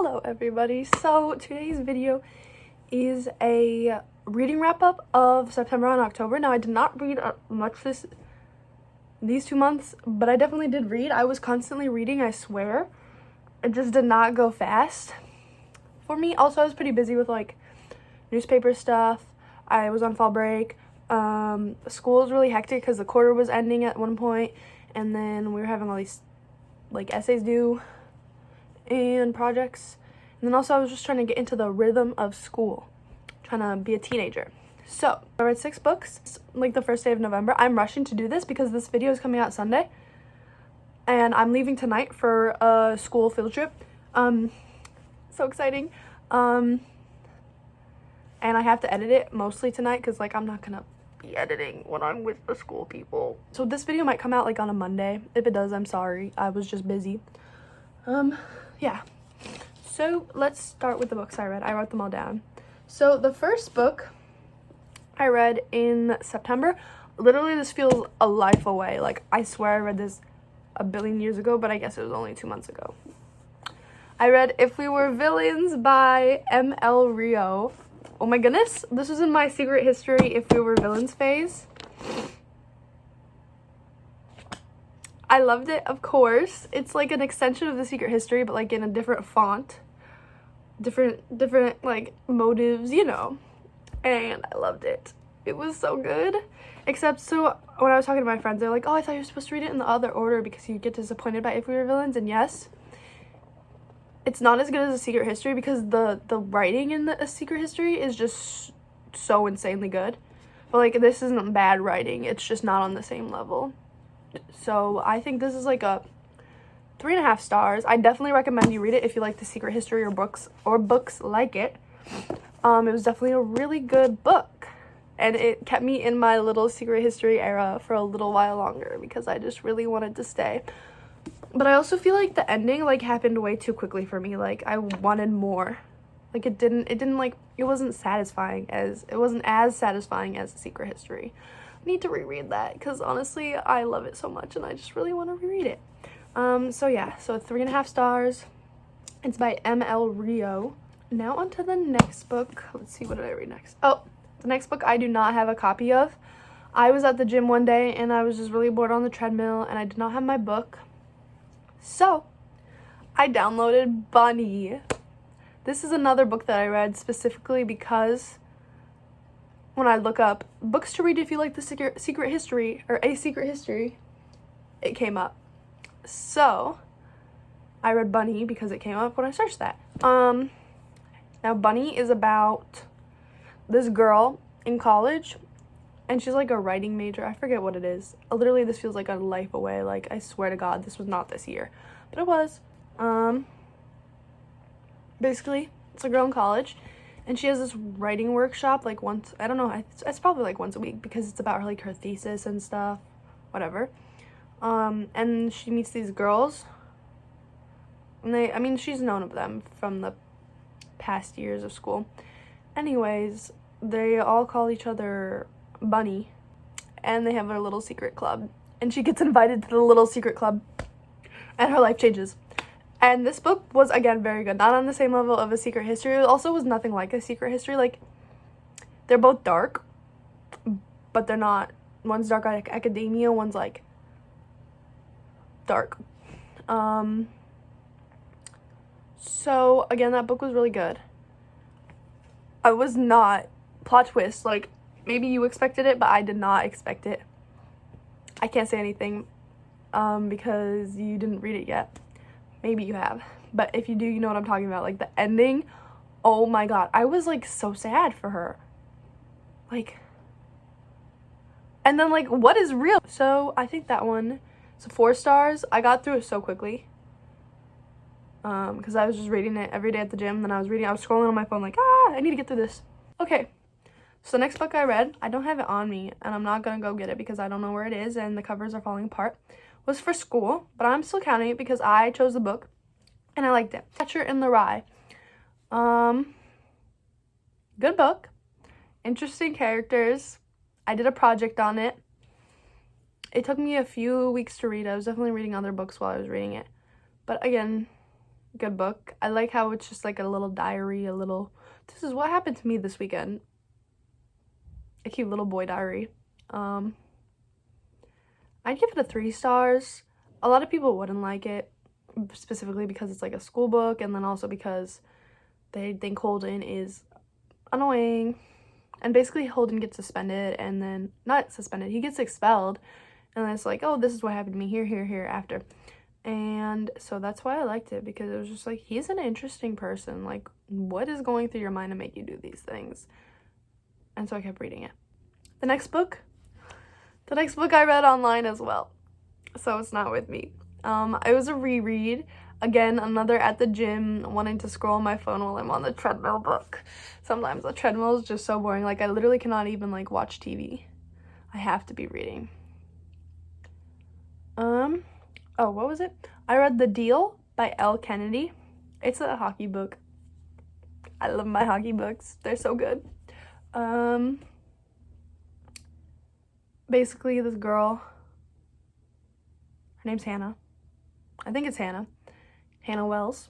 Hello everybody, so today's video is a reading wrap-up of September and October. Now I did not read much these 2 months, but I definitely did read. I was constantly reading, I swear. It just did not go fast for me. Also, I was pretty busy with like newspaper stuff. I was on fall break. School was really hectic because the quarter was ending at one point, and then we were having all these like essays due and projects, and then also I was just trying to get into the rhythm of school, trying to be a teenager. So I read 6 books like the first day of November. I'm rushing to do this because this video is coming out Sunday and I'm leaving tonight for a school field trip. So exciting. And I have to edit it mostly tonight because like I'm not gonna be editing when I'm with the school people. So this video might come out like on a Monday. If it does, I'm sorry, I was just busy. Yeah, so let's start with the books I read. I wrote them all down. So the first book I read in September, literally this feels a life away. Like I swear I read this a billion years ago, but I guess it was only 2 months ago. I read If We Were Villains by M.L. Rio. Oh my goodness, this was in my secret history If We Were Villains phase. I loved it, of course. It's like an extension of the secret history, but like in a different font, different like motives, you know. And I loved it. It was so good. Except, so when I was talking to my friends, they're like, oh, I thought you were supposed to read it in the other order because you get disappointed by If We Were Villains. And yes, it's not as good as a secret history because the writing in the secret history is just so insanely good. But like this isn't bad writing, it's just not on the same level. So I think this is like a 3.5 stars. I definitely recommend you read it if you like the secret history or books like it. It was definitely a really good book, and it kept me in my little secret history era for a little while longer because I just really wanted to stay. But I also feel like the ending like happened way too quickly for me. Like I wanted more. Like it wasn't as satisfying as the secret history. I need to reread that because honestly I love it so much and I just really want to reread it. So yeah, so 3.5 stars. It's by M.L. Rio. Now on to the next book. Let's see, what did I read next? Oh, the next book I do not have a copy of. I was at the gym one day and I was just really bored on the treadmill and I did not have my book, so I downloaded Bunny. This is another book that I read specifically because when I look up books to read if you like the secret history or a secret history, it came up. So I read Bunny because it came up when I searched that. Now Bunny is about this girl in college and she's like a writing major. I forget what it is. Literally this feels like a life away. Like I swear to God this was not this year, but it was. Basically it's a girl in college and she has this writing workshop like once, I don't know, it's probably like once a week because it's about her like her thesis and stuff, whatever. And she meets these girls and she's known of them from the past years of school. Anyways, they all call each other Bunny and they have their little secret club and she gets invited to the little secret club and her life changes. And this book was, again, very good. Not on the same level of A Secret History. It also was nothing like A Secret History. Like, they're both dark, but they're not. One's dark like academia, one's like dark. So, again, that book was really good. I was not, plot twist, like, maybe you expected it, but I did not expect it. I can't say anything because you didn't read it yet. Maybe you have, but if you do, you know what I'm talking about. Like the ending, oh my God, I was like so sad for her. Like, and then like, what is real? So I think that one, so 4 stars. I got through it so quickly because I was just reading it every day at the gym. Then I was scrolling on my phone like, I need to get through this. Okay, so the next book I read, I don't have it on me and I'm not gonna go get it because I don't know where it is and the covers are falling apart, was for school, but I'm still counting it because I chose the book and I liked it. Catcher in the Rye. Good book. Interesting characters. I did a project on it. It took me a few weeks to read. I was definitely reading other books while I was reading it. But again, good book. I like how it's just like a little diary, this is what happened to me this weekend. A cute little boy diary. I'd give it a 3 stars. A lot of people wouldn't like it, specifically because it's like a school book, and then also because they think Holden is annoying. And basically Holden gets suspended, and then, not suspended, he gets expelled. And then it's like, oh, this is what happened to me here after. And so that's why I liked it, because it was just like, he's an interesting person. Like, what is going through your mind to make you do these things? And so I kept reading it. The next book I read online as well, so it's not with me. It was a reread. Again, another at the gym, wanting to scroll my phone while I'm on the treadmill book. Sometimes the treadmill is just so boring. Like, I literally cannot even, like, watch TV. I have to be reading. Oh, what was it? I read The Deal by L. Kennedy. It's a hockey book. I love my hockey books. They're so good. Basically, this girl, her name's Hannah. I think it's Hannah Wells.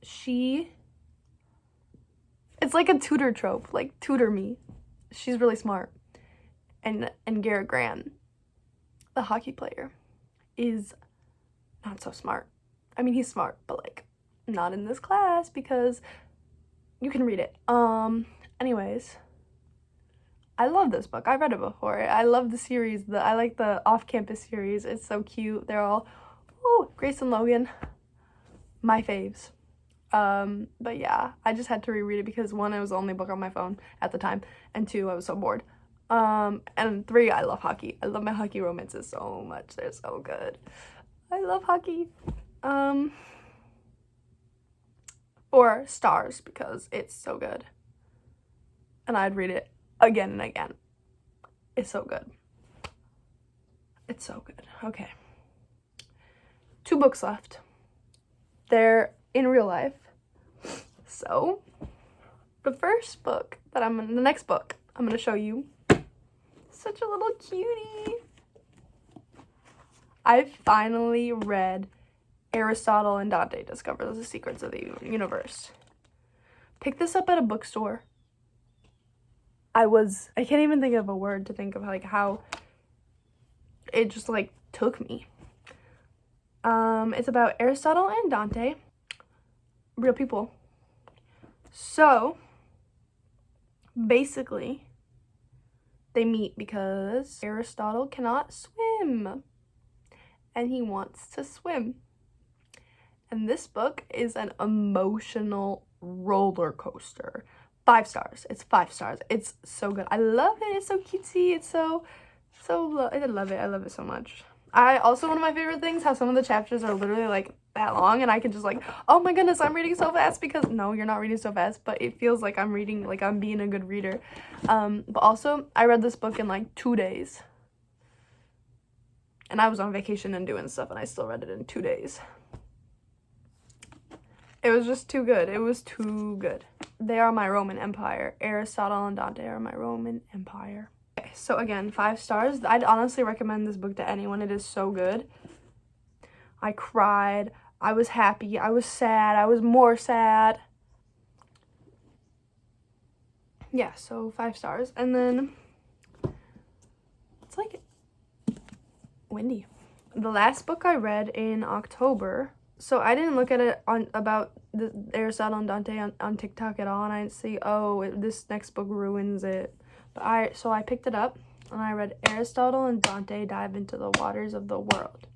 It's like a tutor trope, like, tutor me. She's really smart. And Garrett Grant, the hockey player, is not so smart. I mean, he's smart, but, like, not in this class, because you can read it. Anyways, I love this book. I read it before. I love the series. I like the off-campus series. It's so cute. They're all, Grace and Logan, my faves. But yeah, I just had to reread it because 1, it was the only book on my phone at the time, and 2, I was so bored. And 3, I love hockey. I love my hockey romances so much. They're so good. I love hockey. 4 stars because it's so good. And I'd read it again and again. It's so good. It's so good. Okay. 2 books left. They're in real life. So, the next book I'm gonna show you. Such a little cutie. I finally read Aristotle and Dante Discover the Secrets of the Universe. Picked this up at a bookstore. I can't even think of a word to think of, like, how it just, like, took me. It's about Aristotle and Dante, real people. So, basically, they meet because Aristotle cannot swim, and he wants to swim. And this book is an emotional roller coaster. 5 stars. It's 5 stars. It's so good. I love it. It's so cutesy. It's so I love it. I love it so much. One of my favorite things, how some of the chapters are literally, like, that long, and I can just, like, oh my goodness, I'm reading so fast, because no, you're not reading so fast, but it feels like I'm reading, like, I'm being a good reader. But also, I read this book in, like, 2 days. And I was on vacation and doing stuff, and I still read it in 2 days. It was just too good. It was too good. They are my Roman Empire. Aristotle and Dante are my Roman Empire. Okay, so again, 5 stars. I'd honestly recommend this book to anyone. It is so good. I cried. I was happy. I was sad. I was more sad. Yeah, so 5 stars. And then it's like windy. The last book I read in October, so I didn't look at it about the Aristotle and Dante on TikTok at all, and I didn't see, this next book ruins it. But I picked it up, and I read Aristotle and Dante Dive into the Waters of the World.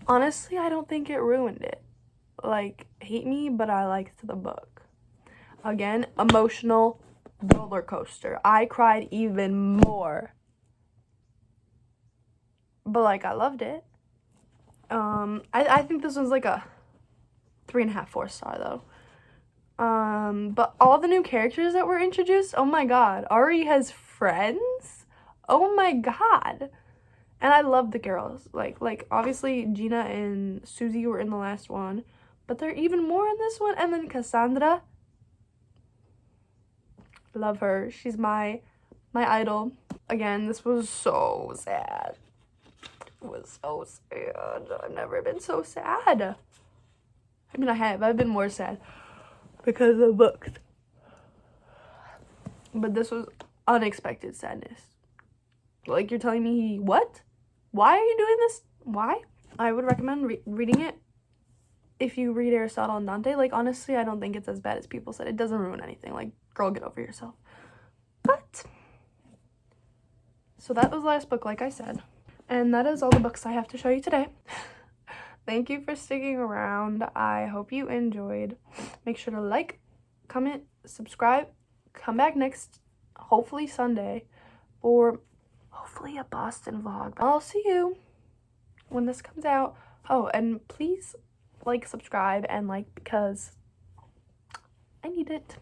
Honestly, I don't think it ruined it. Like, hate me, but I liked the book. Again, emotional roller coaster. I cried even more. But, like, I loved it. I think this one's like a 3.5, 4 star though. But all the new characters that were introduced, oh my god. Ari has friends? Oh my god. And I love the girls. Like obviously Gina and Susie were in the last one, but they're even more in this one. And then Cassandra, love her. She's my idol. Again, this was so sad. It was so sad. I've never been so sad. I mean, I've been more sad because of the books. But this was unexpected sadness. Like, you're telling me, what? Why are you doing this? Why? I would recommend reading it if you read Aristotle and Dante. Like, honestly, I don't think it's as bad as people said. It doesn't ruin anything. Like, girl, get over yourself. But, so that was the last book, like I said. And that is all the books I have to show you today. Thank you for sticking around. I hope you enjoyed. Make sure to like, comment, subscribe. Come back next, hopefully Sunday, or hopefully a Boston vlog. I'll see you when this comes out. Oh, and please like, subscribe, and like, because I need it.